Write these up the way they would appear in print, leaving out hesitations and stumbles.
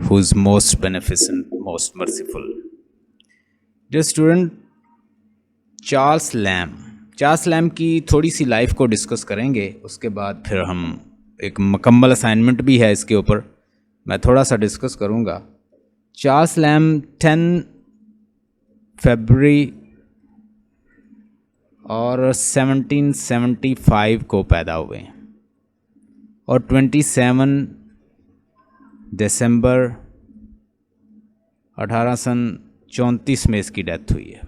who is most beneficent, most merciful. Dear student, Charles Lamb की थोड़ी सी life को discuss करेंगे, उसके बाद फिर हम एक मुकम्मल असाइनमेंट भी है इसके ऊपर, मैं थोड़ा सा डिस्कस करूँगा। चार्ल्स लैम 10 फरवरी और 1775 को पैदा हुए और 27 दिसंबर 1834 में इसकी डेथ हुई है।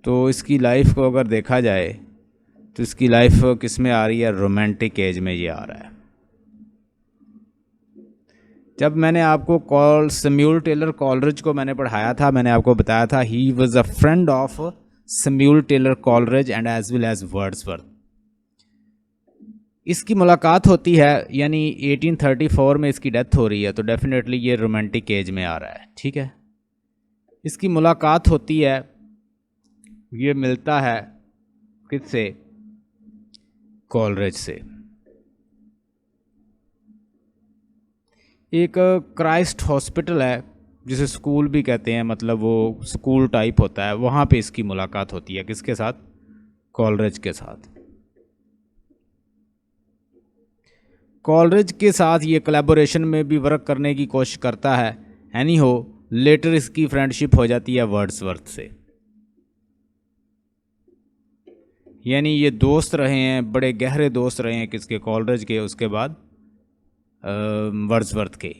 तो इसकी लाइफ को अगर देखा जाए तो इसकी लाइफ किस में आ रही है, रोमांटिक एज में ये आ रहा है। जब मैंने आपको सैमुअल टेलर कॉलरिज को मैंने पढ़ाया था, मैंने आपको बताया था he was a friend of Samuel Taylor Coleridge and as well as Wordsworth. इसकी मुलाकात होती है, यानी 1834 में इसकी डेथ हो रही है, तो डेफिनेटली ये रोमांटिक एज में आ रहा है, ठीक है। इसकी मुलाकात होती है, ये मिलता है किससे, कॉलरिज से। एक क्राइस्ट हॉस्पिटल है जिसे स्कूल भी कहते हैं, मतलब वो स्कूल टाइप होता है, वहाँ पे इसकी मुलाकात होती है, किसके साथ, कॉलरिज के साथ। कॉलरिज के साथ ये कोलैबोरेशन में भी वर्क करने की कोशिश करता है। एनी हो, लेटर इसकी फ्रेंडशिप हो जाती है वर्ड्सवर्थ से, यानी ये दोस्त रहे हैं, बड़े गहरे दोस्त रहे हैं किसके, कॉलरिज के, उसके बाद वर्ड्सवर्थ के।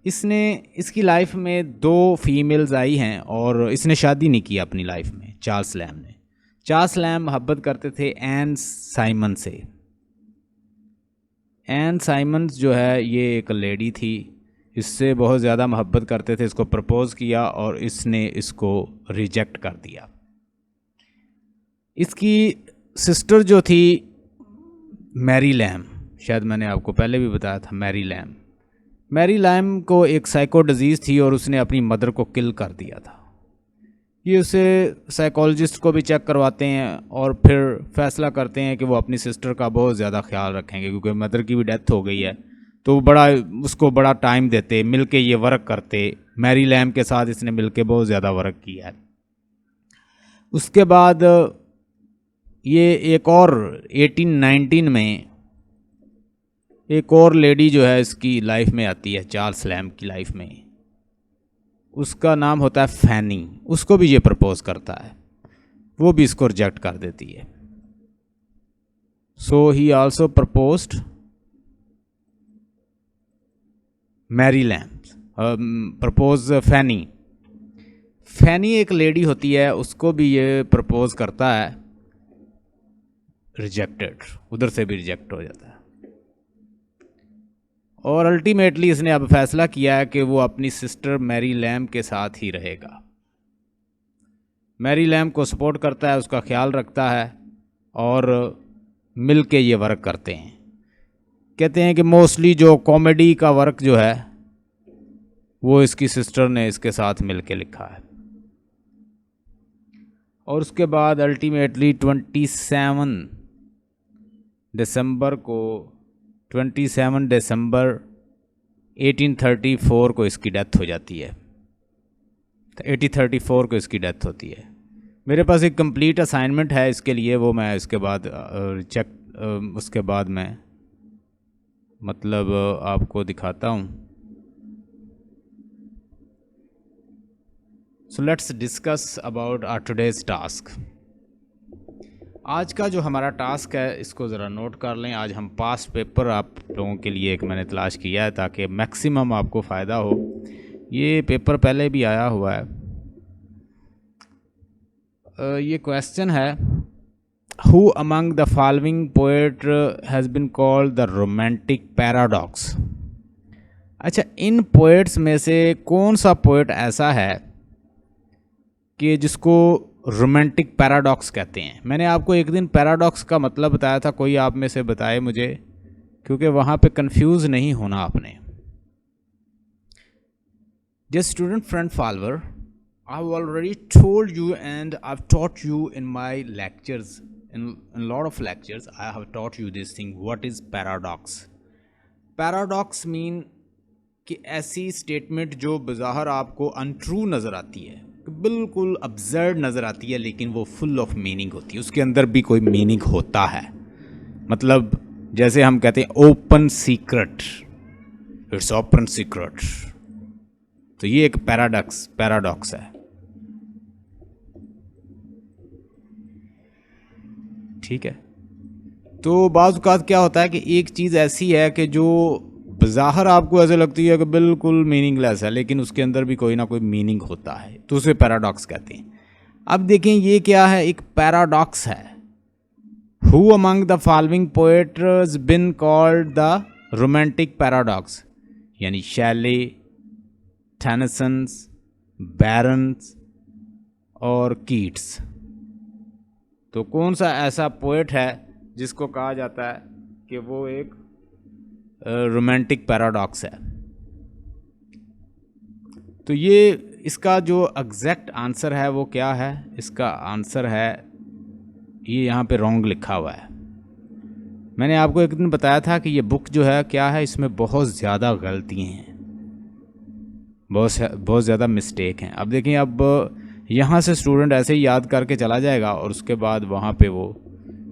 इसकी लाइफ में 2 फीमेल्स आई हैं और इसने शादी नहीं की अपनी लाइफ में, चार्ल्स लैम ने। चार्ल्स लैम मोहब्बत करते थे एन साइमन से। एन साइमन्स जो है ये एक लेडी थी, इससे बहुत ज़्यादा मोहब्बत करते थे, इसको प्रपोज़ किया और इसने इसको रिजेक्ट कर दिया। इसकी सिस्टर जो थी मैरी लैम, शायद मैंने आपको पहले भी बताया था, मैरी लैम को एक साइको डिजीज़ थी और उसने अपनी मदर को किल कर दिया था। ये उसे साइकोलॉजिस्ट को भी चेक करवाते हैं और फिर फैसला करते हैं कि वो अपनी सिस्टर का बहुत ज़्यादा ख्याल रखेंगे, क्योंकि मदर की भी डेथ हो गई है, तो उसको बड़ा टाइम देते, मिलके ये वर्क करते। मैरी लैम के साथ इसने मिलके बहुत ज़्यादा वर्क किया है। उसके बाद ये एक और 1819 में एक और लेडी जो है इसकी लाइफ में आती है, चार्ल्स लैम की लाइफ में, उसका नाम होता है फैनी। उसको भी ये प्रपोज करता है, वो भी इसको रिजेक्ट कर देती है। So he also proposed Mary Lamb, propose Fanny एक लेडी होती है, उसको भी ये प्रपोज करता है, रिजेक्टेड, उधर से भी रिजेक्ट हो जाता है। और अल्टीमेटली इसने अब फैसला किया है कि वो अपनी सिस्टर मैरी लैम के साथ ही रहेगा। मैरी लैम को सपोर्ट करता है, उसका ख्याल रखता है और मिल के ये वर्क करते हैं। कहते हैं कि मोस्टली जो कॉमेडी का वर्क जो है वो इसकी सिस्टर ने इसके साथ मिल के लिखा है। और उसके बाद अल्टीमेटली 27 दिसंबर 1834 को इसकी डेथ हो जाती है। 1834 को इसकी डेथ होती है। मेरे पास एक कंप्लीट असाइनमेंट है इसके लिए, वो मैं इसके बाद उसके बाद मैं मतलब आपको दिखाता हूँ। So let's discuss about our today's task. आज का जो हमारा टास्क है इसको ज़रा नोट कर लें। आज हम पास्ट पेपर आप लोगों के लिए एक मैंने तलाश किया है ताकि मैक्सिमम आपको फ़ायदा हो। ये पेपर पहले भी आया हुआ है। ये क्वेश्चन है, who among the following poet has been called the romantic paradox. अच्छा, इन पोएट्स में से कौन सा पोएट ऐसा है कि जिसको रोमांटिक पैराडॉक्स कहते हैं। मैंने आपको एक दिन पैराडॉक्स का मतलब बताया था, कोई आप में से बताए मुझे, क्योंकि वहाँ पे कंफ्यूज नहीं होना आपने। Dear student friend follower, I have already told you and I've taught you in my lectures, in a lot of lectures, I have taught you this thing. What is paradox? Paradox mean कि ऐसी statement जो बज़ाहिर आपको untrue नज़र आती है, बिल्कुल absurd नज़र आती है, लेकिन वो फुल ऑफ मीनिंग होती है, उसके अंदर भी कोई मीनिंग होता है। मतलब जैसे हम कहते हैं open secret, it's open secret, तो ये एक पैराडॉक्स है। ठीक है, तो बाज़ औक़ात क्या होता है कि एक चीज़ ऐसी है कि जो बज़ाहिर आपको ऐसे लगती है कि बिल्कुल मीनिंगलेस है, लेकिन उसके अंदर भी कोई ना कोई मीनिंग होता है, तो उसे पैराडॉक्स कहते हैं। अब देखें ये क्या है, एक पैराडॉक्स है। Who among the following poets been called the romantic paradox? यानी शैले, टेनिसन, बैरन्स और कीट्स। तो कौन सा ऐसा पोएट है जिसको कहा जाता है कि वो एक रोमांटिक पैराडॉक्स है? तो ये इसका जो एग्जैक्ट आंसर है वो क्या है? इसका आंसर है, ये यहाँ पे रॉन्ग लिखा हुआ है। मैंने आपको एक दिन बताया था कि ये बुक जो है क्या है, इसमें बहुत ज़्यादा गलतियाँ हैं, बहुत ज़्यादा मिस्टेक हैं। अब देखें, अब यहाँ से स्टूडेंट ऐसे ही याद करके चला जाएगा और उसके बाद वहाँ पे वो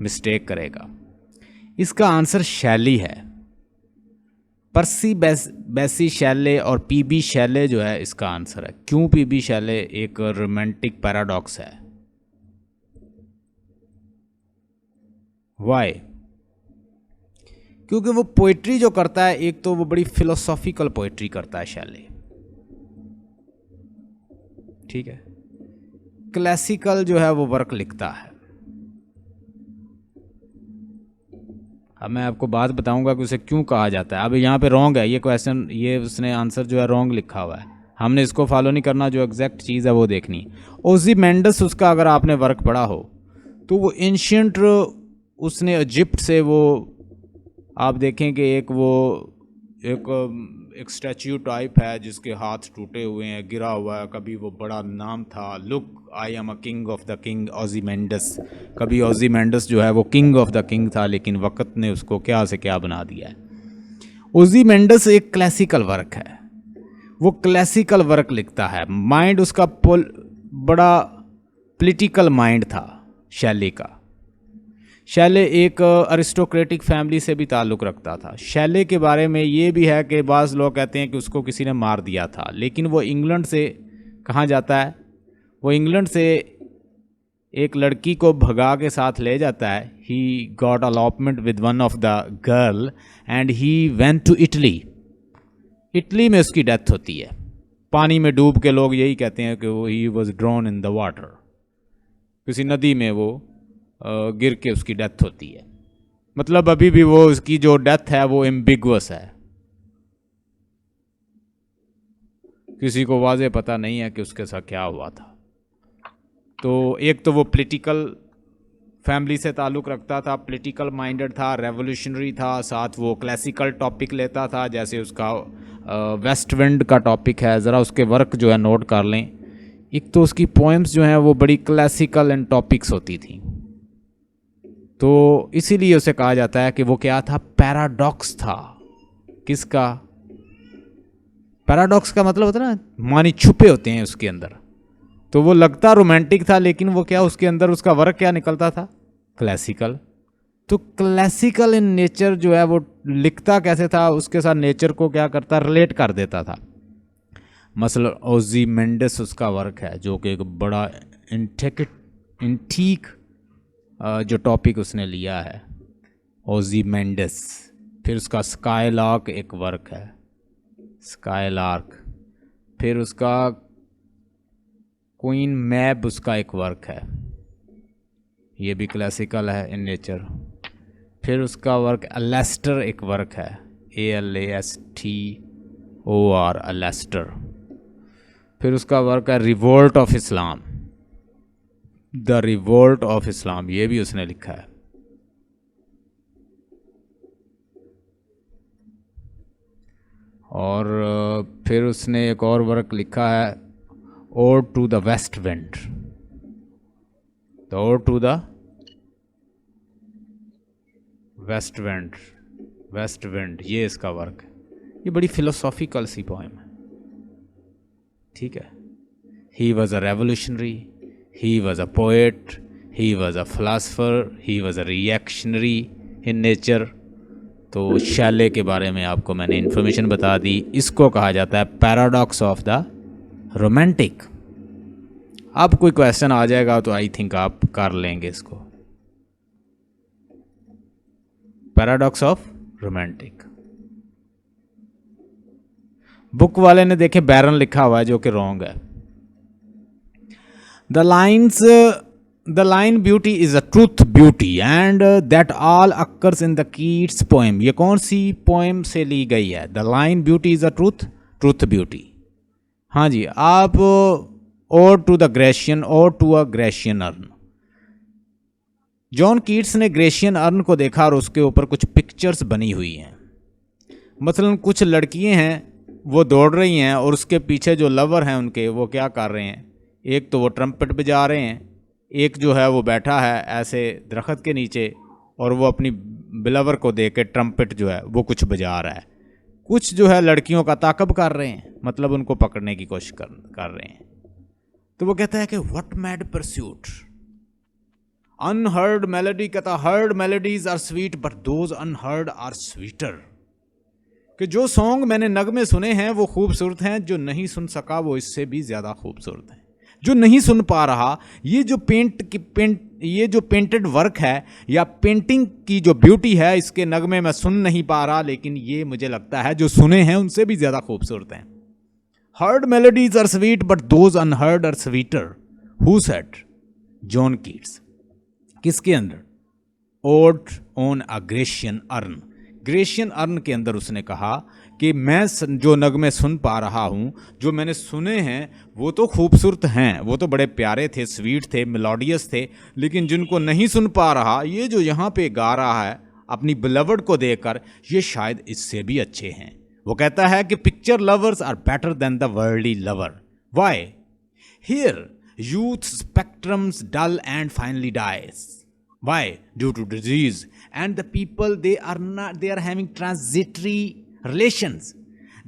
मिस्टेक करेगा। इसका आंसर शैली है। पर्सी बेसी शैले और पीबी शैले जो है इसका आंसर है। क्यों पीबी शैले एक रोमांटिक पैराडॉक्स है? वाई? क्योंकि वो पोइट्री जो करता है, एक तो वो बड़ी फिलोसॉफिकल पोइट्री करता है शैले, ठीक है, क्लासिकल जो है वो वर्क लिखता है। अब मैं आपको बात बताऊंगा कि उसे क्यों कहा जाता है। अब यहाँ पे रॉन्ग है ये क्वेश्चन, ये उसने आंसर जो है रॉन्ग लिखा हुआ है, हमने इसको फॉलो नहीं करना, जो एग्जैक्ट चीज़ है वो देखनी। ओज़िमेंडस, उसका अगर आपने वर्क पढ़ा हो तो वो एंशियंट, उसने इजिप्ट से वो, आप देखें कि एक स्टैच्यू टाइप है जिसके हाथ टूटे हुए हैं, गिरा हुआ है। कभी वो बड़ा नाम था, look I am a king of the king Ozymandias. कभी ओज़िमेंडस जो है वो किंग ऑफ द किंग था, लेकिन वक्त ने उसको क्या से क्या बना दिया है। ओज़िमेंडस एक क्लासिकल वर्क है, वो क्लासिकल वर्क लिखता है। माइंड उसका बड़ा पॉलिटिकल माइंड था शैली का। शैले एक अरिस्टोक्रेटिक फैमिली से भी ताल्लुक़ रखता था। शैले के बारे में ये भी है कि बाज़ लोग कहते हैं कि उसको किसी ने मार दिया था, लेकिन वो इंग्लैंड से, कहाँ जाता है वो, इंग्लैंड से एक लड़की को भगा के साथ ले जाता है। He got elopement with one of the girl and he went to Italy. Italy में उसकी डेथ होती है, पानी में डूब के। लोग यही कहते हैं कि वो he was drawn in the water, किसी नदी में वो गिर के उसकी डेथ होती है। मतलब अभी भी वो, उसकी जो डेथ है वो एम्बिगुअस है, किसी को वाज़े पता नहीं है कि उसके साथ क्या हुआ था। तो एक तो वो पॉलिटिकल फैमिली से ताल्लुक़ रखता था, पॉलिटिकल माइंडेड था, रेवोल्यूशनरी था, साथ वो क्लासिकल टॉपिक लेता था, जैसे उसका वेस्ट विंड का टॉपिक है। ज़रा उसके वर्क जो है नोट कर लें। एक तो उसकी पोएम्स जो हैं वो बड़ी क्लासिकल एंड टॉपिक्स होती थी, तो इसीलिए उसे कहा जाता है कि वो क्या था, पैराडॉक्स था। किसका? पैराडॉक्स का मतलब होता है ना, मानी छुपे होते हैं उसके अंदर। तो वो लगता रोमांटिक था, लेकिन वो क्या, उसके अंदर उसका वर्क क्या निकलता था, क्लासिकल। तो क्लासिकल इन नेचर जो है वो लिखता कैसे था, उसके साथ नेचर को क्या करता, रिलेट कर देता था। मसलन ओज़िमेंडस उसका वर्क है, जो कि एक बड़ा इंटीक जो टॉपिक उसने लिया है, ओज़िमेंडस। फिर उसका स्काईलार्क एक वर्क है, स्काईलार्क। फिर उसका क्वीन मैब उसका एक वर्क है, ये भी क्लासिकल है इन नेचर। फिर उसका वर्क अलेस्टर एक वर्क है, ALASTOR, अलेस्टर। फिर उसका वर्क है revolt of Islam, the revolt of Islam, ये भी उसने लिखा है। और फिर उसने एक और वर्क लिखा है, ode to the west wind, the ode to the west wind, ये इसका वर्क है। ये बड़ी फिलोसॉफिकल सी पोएम है, ठीक है। ही was a revolutionary, he was a poet, he was a philosopher, he was a reactionary in nature. तो Shelley के बारे में आपको मैंने इन्फॉर्मेशन बता दी। इसको कहा जाता है पैराडॉक्स ऑफ द रोमांटिक। अब कोई क्वेश्चन आ जाएगा तो आई थिंक आप कर लेंगे इसको। पैराडॉक्स ऑफ रोमांटिक, बुक वाले ने देखे बैरन लिखा हुआ है जो कि रॉन्ग है। The line beauty is a truth beauty and that all occurs in the Keats poem. ये कौन सी पोएम से ली गई है? The line beauty is a truth beauty. हाँ जी, आप ode to the Grecian ode to a Grecian urn. John Keats ने ग्रेशियन अर्न को देखा और उसके ऊपर कुछ पिक्चर्स बनी हुई हैं। मसलन कुछ लड़कियां हैं, वो दौड़ रही हैं और उसके पीछे जो लवर हैं उनके, वो क्या कर रहे हैं? एक तो वो ट्रम्पेट बजा रहे हैं, एक जो है वो बैठा है ऐसे दरख्त के नीचे और वो अपनी बिलवर को देख के ट्रम्पेट जो है वो कुछ बजा रहा है। कुछ जो है लड़कियों का ताकब कर रहे हैं, मतलब उनको पकड़ने की कोशिश कर रहे हैं। तो वो कहता है कि what mad pursuit, unheard melody. कहता heard melodies are sweet but those unheard are sweeter. कि जो सॉन्ग मैंने नगमे सुने हैं वो खूबसूरत हैं, जो नहीं सुन सका वो इससे भी ज़्यादा खूबसूरत हैं। जो नहीं सुन पा रहा, ये जो पेंटेड वर्क है या पेंटिंग की जो ब्यूटी है, इसके नगमे मैं सुन नहीं पा रहा, लेकिन ये मुझे लगता है जो सुने हैं उनसे भी ज़्यादा खूबसूरत हैं। Heard melodies are sweet but those unheard are sweeter. Who said? John Keats. किसके अंदर? Ode on a Grecian urn. Grecian urn के अंदर उसने कहा कि मैं जो नगमे सुन पा रहा हूँ, जो मैंने सुने हैं, वो तो खूबसूरत हैं, वो तो बड़े प्यारे थे, स्वीट थे, मेलोडियस थे, लेकिन जिनको नहीं सुन पा रहा, ये जो यहाँ पे गा रहा है अपनी बिलवर्ड को देखकर, ये शायद इससे भी अच्छे हैं। वो कहता है कि picture lovers are better than the worldly lover. Why? Here youth spectrums dull and finally dies. Why? Due to disease, and the people they are having transitory relations.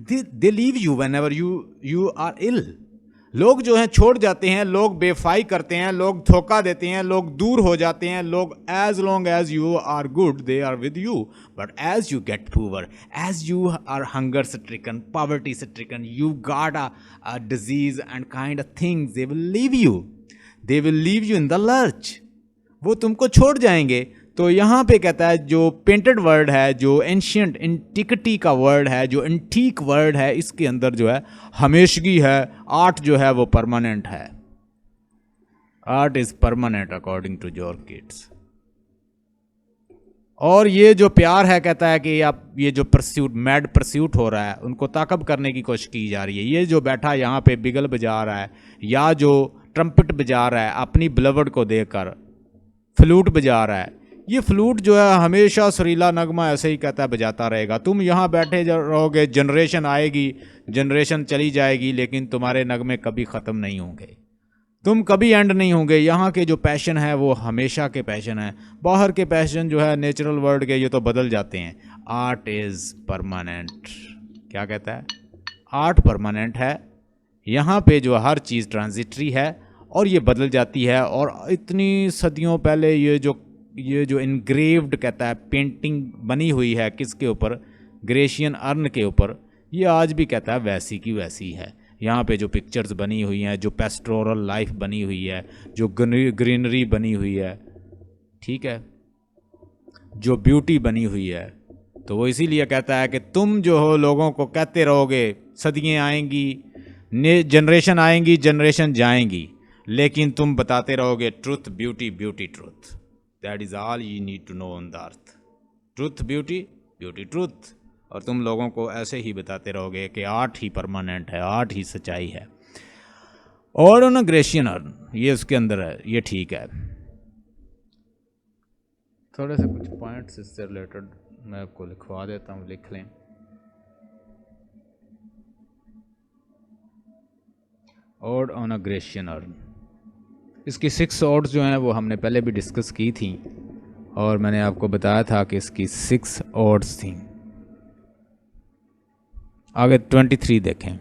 They leave you whenever you are ill. लोग जो हैं छोड़ जाते हैं, लोग बेफाई करते हैं, लोग धोखा देते हैं, लोग दूर हो जाते हैं। लोग as long as you are good they are with you, but as you get poor, as you are hunger stricken, poverty stricken, you got a disease and kind of things, they will leave you in the lurch. वो तुमको छोड़ जाएंगे। तो यहाँ पे कहता है जो पेंटेड वर्ड है, जो एंशियंट एंटिकिटी का वर्ड है, जो एंटीक वर्ड है, इसके अंदर जो है हमेशगी है। आर्ट जो है वो परमानेंट है। Art is permanent according to John Keats. और ये जो प्यार है, कहता है कि आप ये जो परस्यूट, मैड परस्यूट हो रहा है, उनको ताकब करने की कोशिश की जा रही है। ये जो बैठा यहाँ पे बिगल बजा रहा है या जो ट्रम्पेट बजा रहा है अपनी बिलवर्ड को देखकर, फ्लूट बजा रहा है, ये फ्लूट जो है हमेशा सुरीला नगमा ऐसे ही कहता है बजाता रहेगा। तुम यहाँ बैठे रहोगे, जनरेशन आएगी, जनरेशन चली जाएगी, लेकिन तुम्हारे नगमे कभी ख़त्म नहीं होंगे, तुम कभी एंड नहीं होंगे। यहाँ के जो पैशन है वो हमेशा के पैशन है। बाहर के पैशन जो है नेचुरल वर्ल्ड के, ये तो बदल जाते हैं। Art is permanent. क्या कहता है? आर्ट परमानेंट है। यहाँ पे जो हर चीज़ ट्रांजिटरी है और ये बदल जाती है। और इतनी सदियों पहले ये जो इनग्रेव्ड कहता है पेंटिंग बनी हुई है, किसके ऊपर? ग्रेशियन अर्न के ऊपर। ये आज भी कहता है वैसी की वैसी है। यहाँ पे जो पिक्चर्स बनी हुई हैं, जो पेस्टोरल लाइफ बनी हुई है, जो ग्रीनरी बनी हुई है, ठीक है, जो ब्यूटी बनी हुई है, तो वो इसीलिए कहता है कि तुम जो हो लोगों को कहते रहोगे, सदियाँ आएंगी, जनरेशन आएंगी, जनरेशन जाएंगी, लेकिन तुम बताते रहोगे truth beauty beauty truth. That is all you need to know on the earth. Truth beauty beauty truth. और तुम लोगों को ऐसे ही बताते रहोगे कि आर्ट ही परमानेंट है, आर्ट ही सच्चाई है। और ऑन ग्रेशियन अर्न, ये उसके अंदर है, ये ठीक है। थोड़े से कुछ पॉइंट्स इससे रिलेटेड मैं आपको लिखवा देता हूँ, लिख लें। Odd on a Grecian earn, इसकी 6 ऑड्स जो हैं वो हमने पहले भी डिस्कस की थी और मैंने आपको बताया था कि इसकी 6 ऑड्स थी। आगे 23 देखें।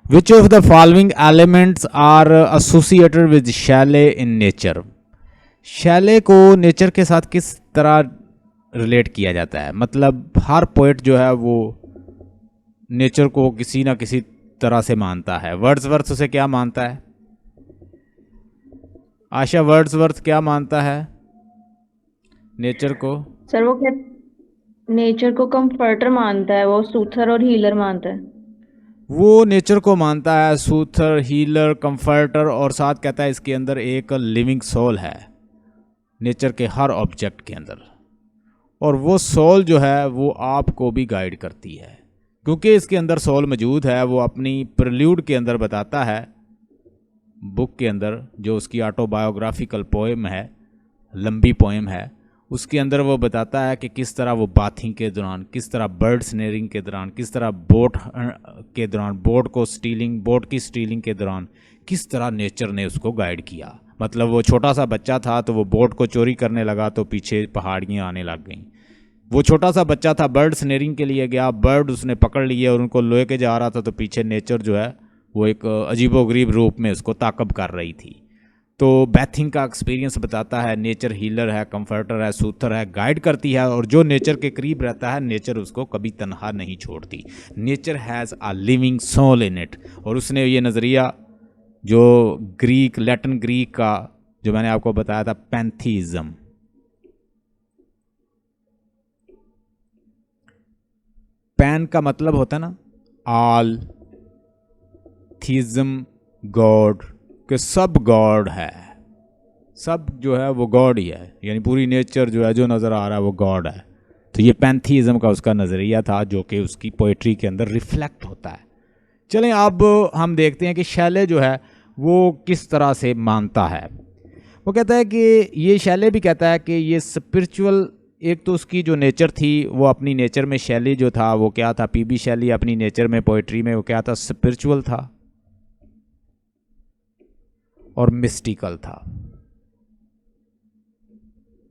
Which of the following elements are associated with Shelley in nature. Shelley को नेचर के साथ किस तरह रिलेट किया जाता है? मतलब हर पोइट जो है वो नेचर को किसी ना किसी तरह से मानता है। वर्ड्सवर्थ उसे क्या मानता है? आशा, वर्ड्सवर्थ क्या मानता है नेचर को? सर वो क्या नेचर को कंफर्टर मानता है, वो सूथर और हीलर मानता है। वो नेचर को मानता है सूथर, हीलर, कंफर्टर, और साथ कहता है इसके अंदर एक लिविंग सोल है, नेचर के हर ऑब्जेक्ट के अंदर। और वो सोल जो है वो आपको भी गाइड करती है, क्योंकि इसके अंदर सोल मौजूद है। वो अपनी प्रिल्यूड के अंदर बताता है, बुक के अंदर, जो उसकी ऑटोबायोग्राफिकल पोएम है, लंबी पोएम है, उसके अंदर वो बताता है कि किस तरह वो बाथिंग के दौरान, किस तरह बर्ड स्नेरिंग के दौरान, किस तरह बोट के दौरान, बोट की स्टीलिंग के दौरान किस तरह नेचर ने उसको गाइड किया। मतलब वो छोटा सा बच्चा था तो वो बोट को चोरी करने लगा तो पीछे पहाड़ियाँ आने लग गईं। वो छोटा सा बच्चा था, बर्ड स्नेरिंग के लिए गया, बर्ड उसने पकड़ लिए और उनको लोए के जा रहा था तो पीछे नेचर जो है वो एक अजीबोगरीब रूप में उसको ताकब कर रही थी। तो बैथिंग का एक्सपीरियंस बताता है, नेचर हीलर है, कंफर्टर है, सूथर है, गाइड करती है, और जो नेचर के करीब रहता है नेचर उसको कभी तनहा नहीं छोड़ती। Nature has a living soul in it. और उसने ये नज़रिया जो लैटिन ग्रीक का जो मैंने आपको बताया था, पैंथीज़म, पैन का मतलब होता है ना ऑल, थीज़म गॉड, कि सब गॉड है, सब जो है वो गॉड ही है, यानी पूरी नेचर जो है जो नज़र आ रहा है वो गॉड है। तो ये पैंथीज़म का उसका नज़रिया था जो कि उसकी पोइट्री के अंदर रिफ्लेक्ट होता है। चलें अब हम देखते हैं कि शैले जो है वो किस तरह से मानता है। वो कहता है कि ये शैले भी कहता है कि ये स्पिरिचुअल, एक तो उसकी जो नेचर थी वो अपनी नेचर में, शैली जो था वो क्या था, पीबी शैली अपनी नेचर में पोइट्री में वो क्या था, स्पिरिचुअल था और मिस्टिकल था।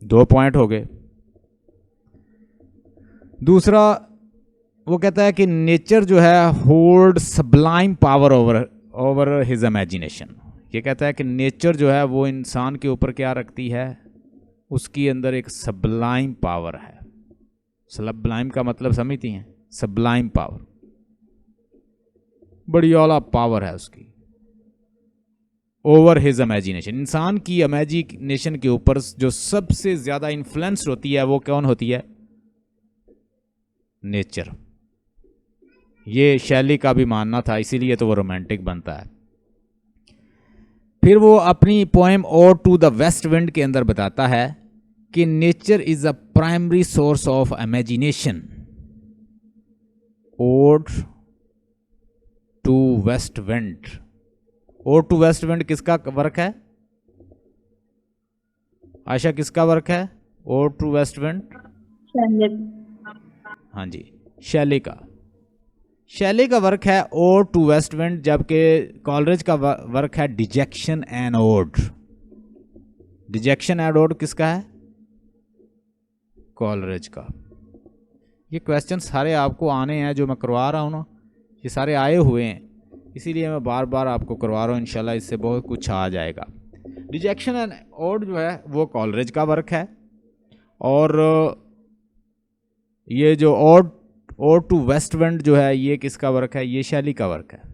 2 पॉइंट हो गए। दूसरा वो कहता है कि नेचर जो है hold sublime power over his imagination. ये कहता है कि नेचर जो है वो इंसान के ऊपर क्या रखती है, उसकी अंदर एक सब्लाइम पावर है। सब्लाइम का मतलब समझती हैं? सब्लाइम पावर, बड़ी आला पावर है उसकी ओवर हिज इमेजिनेशन। इंसान की इमेजिनेशन के ऊपर जो सबसे ज़्यादा इन्फ्लुएंस होती है वो कौन होती है? नेचर। ये शैली का भी मानना था, इसीलिए तो वो रोमांटिक बनता है। फिर वो अपनी पोएम और टू द वेस्ट विंड के अंदर बताता है कि nature is a primary source of imagination. Ode to west wind, ode to west wind किसका वर्क है आशा, किसका वर्क है ओड टू वेस्ट विंड? हाँ जी, शैली का। शैली का वर्क है ओड टू वेस्ट विंड, जबकि कॉलरिज का वर्क है dejection and ode. Dejection and ode किसका है? कॉलरिज का। ये क्वेश्चन सारे आपको आने हैं जो मैं करवा रहा हूँ ना, ये सारे आए हुए हैं, इसीलिए मैं बार बार आपको करवा रहा हूँ। इंशाल्लाह इससे बहुत कुछ आ जाएगा। डिजेक्शन एंड ओड जो है वो कॉलरिज का वर्क है, और ये जो ओड टू वेस्ट विंड जो है ये किसका वर्क है? ये शैली का वर्क है।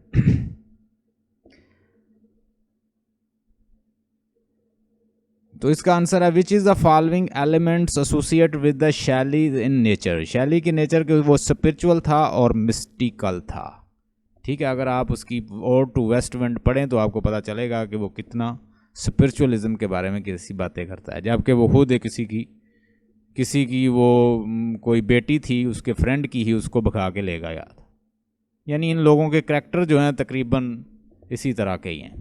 तो इसका आंसर है which is the following elements associate with the शैली इन नेचर। शैली की नेचर के वो स्पिरिचुअल था और मिस्टिकल था। ठीक है, अगर आप उसकी ओड टू वेस्ट विंड पढ़ें तो आपको पता चलेगा कि वो कितना स्पिरिचुअलिज्म के बारे में कैसी बातें करता है, जबकि वो खुद किसी की वो कोई बेटी थी उसके फ्रेंड की ही उसको भगा के ले गया था। यानी इन लोगों के करैक्टर जो हैं तकरीबन इसी तरह के ही हैं।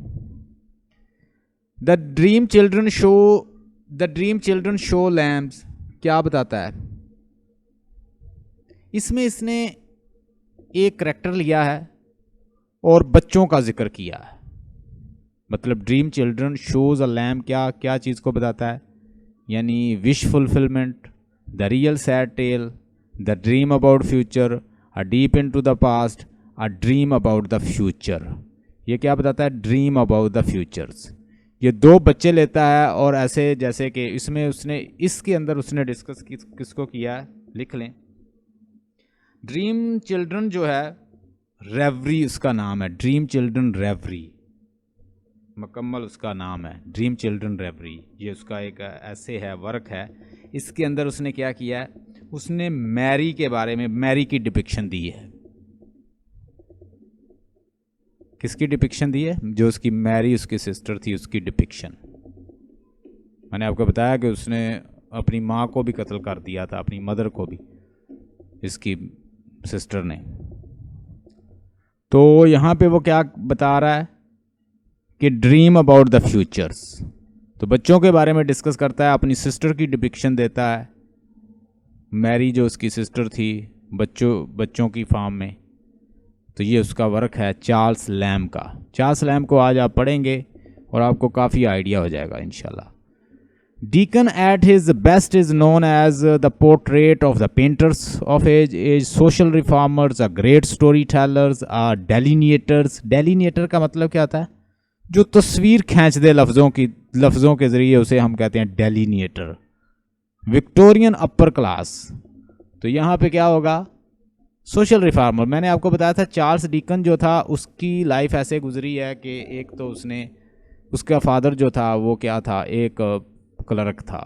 The dream children show lamps क्या बताता है? इसमें इसने एक करैक्टर लिया है और बच्चों का जिक्र किया है। मतलब dream children shows a lamp क्या चीज़ को बताता है? यानी wish fulfilment, the real sad tale, the dream about future, a deep into the past, a dream about the future. ये क्या बताता है? Dream about the futures. ये दो बच्चे लेता है और ऐसे जैसे कि इसमें उसने इसके अंदर उसने डिस्कस किसको किया है, लिख लें। ड्रीम चिल्ड्रन जो है, रेवरी उसका नाम है, ड्रीम चिल्ड्रन रेवरी, मुकम्मल उसका नाम है ड्रीम चिल्ड्रन रेवरी। ये उसका एक ऐसे है, वर्क है। इसके अंदर उसने क्या किया है, उसने मैरी के बारे में, मैरी की डिपिक्शन दी है। किसकी डिपिक्शन दी है? जो उसकी मैरी, उसकी सिस्टर थी, उसकी डिपिक्शन। मैंने आपको बताया कि उसने अपनी माँ को भी कत्ल कर दिया था, अपनी मदर को भी, इसकी सिस्टर ने। तो यहाँ पे वो क्या बता रहा है कि ड्रीम अबाउट द फ्यूचर्स। तो बच्चों के बारे में डिस्कस करता है, अपनी सिस्टर की डिपिक्शन देता है, मैरी जो उसकी सिस्टर थी बच्चों की फार्म में। तो ये उसका वर्क है चार्ल्स लैम्ब का। चार्ल्स लैम्ब को आज आप पढ़ेंगे और आपको काफ़ी आइडिया हो जाएगा इंशाल्लाह। Deacon at his best is known as the portrait of the painters of age social reformers, great storytellers, delineators। delineator का मतलब क्या होता है? जो तस्वीर खींच दे लफ्ज़ों के ज़रिए, उसे हम कहते हैं डेलिनिएटर। विक्टोरियन अपर क्लास, तो यहाँ पे क्या होगा? Social reformer. मैंने आपको बताया था चार्ल्स डिकन जो था, उसकी लाइफ ऐसे गुजरी है कि एक तो उसका फादर जो था वो क्या था, एक क्लर्क था,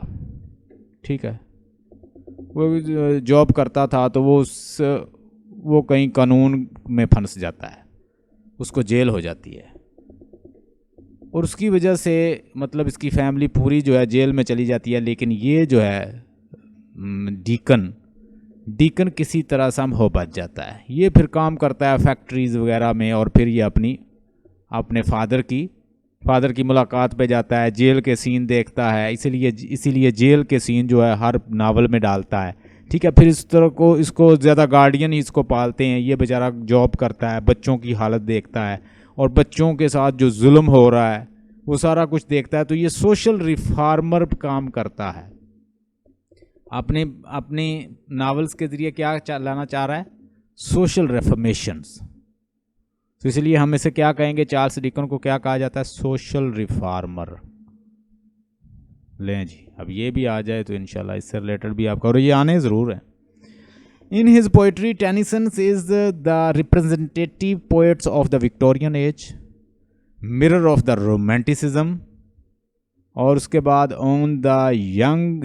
ठीक है, वो जॉब करता था। तो वो कहीं कानून में फंस जाता है, उसको जेल हो जाती है, और उसकी वजह से मतलब इसकी फैमिली पूरी जो है जेल में चली जाती है। लेकिन ये जो है डीकन किसी तरह से हो बच जाता है। ये फिर काम करता है फैक्ट्रीज़ वगैरह में, और फिर ये अपने फादर की मुलाकात पे जाता है, जेल के सीन देखता है। इसीलिए जेल के सीन जो है हर नावल में डालता है, ठीक है। फिर इसको ज़्यादा गार्डियन ही इसको पालते हैं। ये बेचारा जॉब करता है, बच्चों की हालत देखता है, और बच्चों के साथ जो जुल्म हो रहा है वो सारा कुछ देखता है। तो ये सोशल रिफॉर्मर काम करता है। अपने नावल्स के ज़रिए क्या लाना चाह रहा है? सोशल रिफॉर्मेशंस। तो इसलिए हम इसे क्या कहेंगे? चार्ल्स डिकन को क्या कहा जाता है? Social reformer. लें जी, अब ये भी आ जाए तो इंशाल्लाह इससे रिलेटेड भी आपका, और ये आने ज़रूर है। In his poetry Tennyson is the representative poets of the Victorian age, mirror of the romanticism. और उसके बाद on the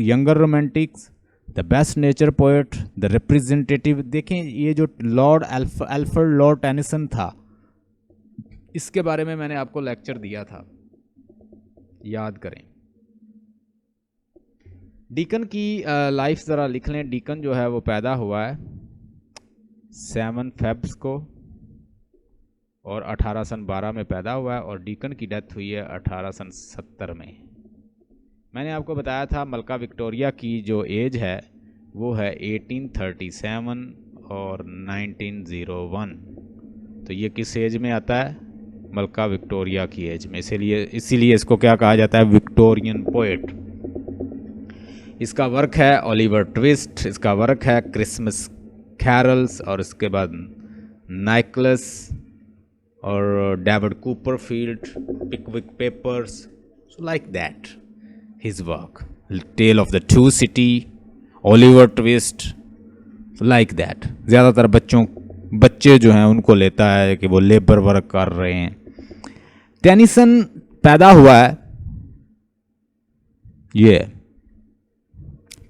younger Romantics, the best nature poet, the representative. देखें, ये जो लॉर्ड अल्फ्रेड लॉर्ड टेनिसन था, इसके बारे में मैंने आपको लेक्चर दिया था, याद करें। डीकन की लाइफ ज़रा लिख लें। डीकन जो है वो पैदा हुआ है 7 फेब्रुअरी को, और 1812 में पैदा हुआ है, और डीकन की डेथ हुई है 1870 में। मैंने आपको बताया था मलका विक्टोरिया की जो एज है वो है 1837 और 1901। तो ये किस एज में आता है? मलका विक्टोरिया की एज में। इसीलिए इसको क्या कहा जाता है? Victorian poet. इसका वर्क है ओलिवर ट्विस्ट, इसका वर्क है क्रिसमस कैरल्स, और इसके बाद नाइक्लस और David Copperfield, Pickwick Papers, so like that his work. Tale of the Two City, Oliver Twist, like that. ज़्यादातर बच्चे जो हैं उनको लेता है कि वो लेबर वर्क कर रहे हैं। टेनिसन पैदा हुआ है, ये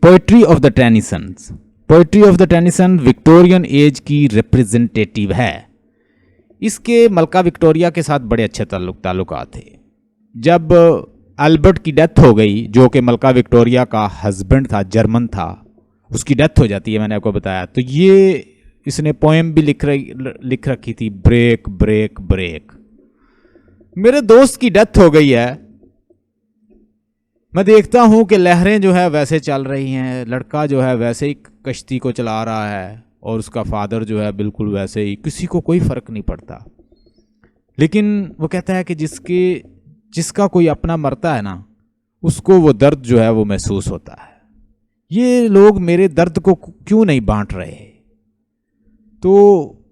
poetry of the Tennyson Victorian age की रिप्रेजेंटेटिव है। इसके मलका विक्टोरिया के साथ बड़े अच्छे ताल्लुकात थे। जब अल्बर्ट की डेथ हो गई, जो कि मलका विक्टोरिया का हस्बैंड था, जर्मन था, उसकी डेथ हो जाती है, मैंने आपको बताया। तो ये इसने पोएम भी लिख रखी थी, ब्रेक ब्रेक ब्रेक। मेरे दोस्त की डेथ हो गई है, मैं देखता हूं कि लहरें जो है वैसे चल रही हैं, लड़का जो है वैसे ही कश्ती को चला रहा है, और उसका फादर जो है बिल्कुल वैसे ही, किसी को कोई फ़र्क नहीं पड़ता। लेकिन वो कहता है कि जिसका कोई अपना मरता है ना, उसको वो दर्द जो है वो महसूस होता है। ये लोग मेरे दर्द को क्यों नहीं बांट रहे। तो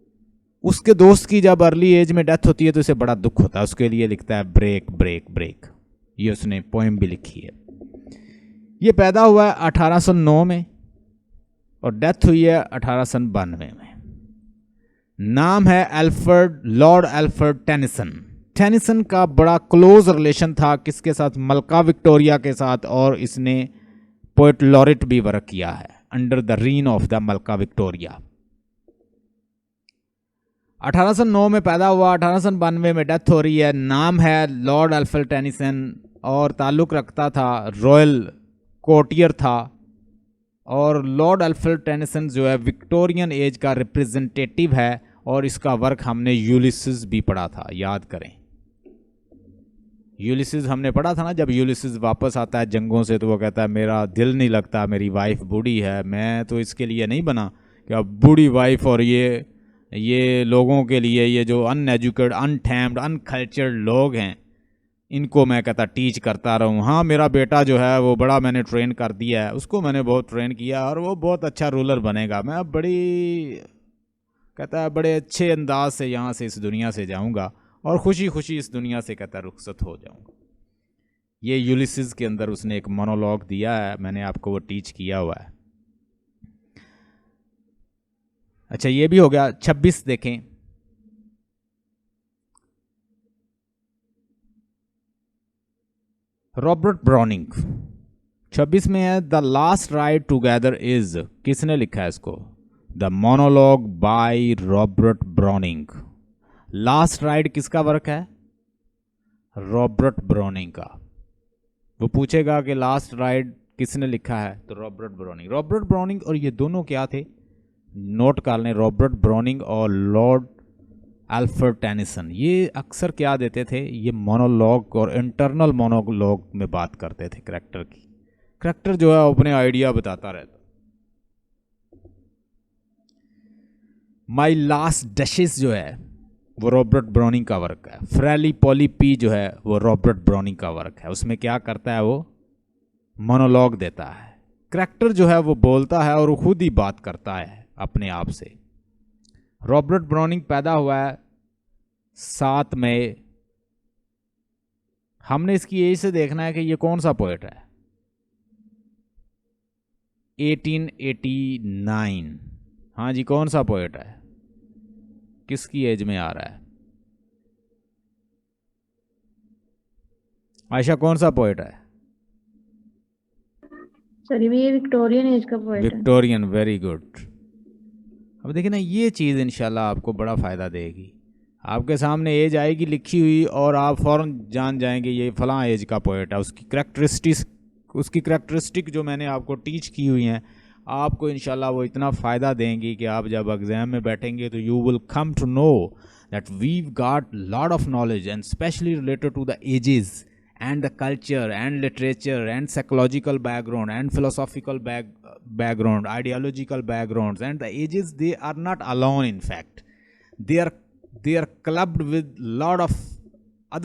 उसके दोस्त की जब अर्ली एज में डेथ होती है तो उसे बड़ा दुख होता है, उसके लिए लिखता है ब्रेक ब्रेक ब्रेक। ये उसने पोएम भी लिखी है। ये पैदा हुआ है 1809 में और डेथ हुई है 1892 में। नाम है Alfred, Lord Alfred Tennyson. Tennyson का बड़ा क्लोज रिलेशन था किसके साथ, मलका विक्टोरिया के साथ, और इसने पोएट लॉरेट भी वर्क किया है under the reign of the मलका विक्टोरिया। 1809 में पैदा हुआ, 1892 में डेथ हो रही है। नाम है लॉर्ड एल्फ्रेड टेनिसन और ताल्लुक़ रखता था, रॉयल कोर्टियर था। और लॉर्ड एल्फ्रेड टेनिसन जो है विक्टोरियन एज का रिप्रेजेंटेटिव है और इसका वर्क हमने यूलिसिस भी पढ़ा था, याद करें। यूलिसिस हमने पढ़ा था ना, जब यूलिसिस वापस आता है जंगों से तो वो कहता है मेरा दिल नहीं लगता, मेरी वाइफ बूढ़ी है, मैं तो इसके लिए नहीं बना कि अब बूढ़ी वाइफ और ये लोगों के लिए, ये जो अनएजुकेटेड, अनटैम्ड, अनकल्चर्ड लोग हैं, इनको मैं कहता टीच करता रहूँ। हाँ, मेरा बेटा जो है वो बड़ा मैंने ट्रेन कर दिया है, उसको मैंने बहुत ट्रेन किया और वो बहुत अच्छा रूलर बनेगा। मैं अब कहता है बड़े अच्छे अंदाज से यहाँ से इस दुनिया से जाऊँगा और खुशी खुशी इस दुनिया से कहता रुखसत हो जाऊँगा। ये यूलिसिस के अंदर उसने एक मोनोलॉग दिया है, मैंने आपको वो टीच किया हुआ है। अच्छा, ये भी हो गया। 26 देखें, रॉबर्ट ब्राउनिंग 26 में है। The last ride together is, किसने लिखा है इसको, the monologue by Robert browning. Last ride किसका वर्क है, रॉबर्ट ब्राउनिंग का। वो पूछेगा कि लास्ट राइड किसने लिखा है, तो रॉबर्ट ब्राउनिंग। रॉबर्ट ब्राउनिंग और ये दोनों क्या थे, नोट कर लें, रॉबर्ट ब्राउनिंग और लॉर्ड एल्फ्रेड टेनिसन। ये अक्सर क्या देते थे, ये मोनोलॉग और इंटरनल मोनोलॉग में बात करते थे करैक्टर की। करैक्टर जो है अपने आइडिया बताता रहता। माई लास्ट डशेस जो है वो रॉबर्ट ब्राउनिंग का वर्क है। फ्रेली पॉली पी जो है वो रॉबर्ट ब्राउनिंग का वर्क है। उसमें क्या करता है, वो मोनोलॉग देता है। करैक्टर जो है वो बोलता है और वो खुद ही बात करता है अपने आप से। रॉबर्ट ब्राउनिंग पैदा हुआ है 7 मई। हमने इसकी एज से देखना है कि ये कौन सा पोएट है। 1889। हाँ जी, कौन सा पोएट है, किसकी एज में आ रहा है, आयशा कौन सा पोएट है। सर ये विक्टोरियन एज का पोएट है। Victorian, very good. अब देखिए ना, ये चीज़ इंशाल्लाह आपको बड़ा फ़ायदा देगी। आपके सामने एज आएगी लिखी हुई और आप फ़ौरन जान जाएंगे ये फ़लाँ एज का पोएट है। उसकी करैक्टरिस्टिक जो मैंने आपको टीच की हुई हैं, आपको इंशाल्लाह वो इतना फ़ायदा देंगी कि आप जब एग्ज़ाम में बैठेंगे तो you will come to know that we've got lot of knowledge and specially related to the ages and the culture and literature and psychological background and philosophical background, ideological backgrounds, and the ages, they are not alone. In fact, they are clubbed with lot of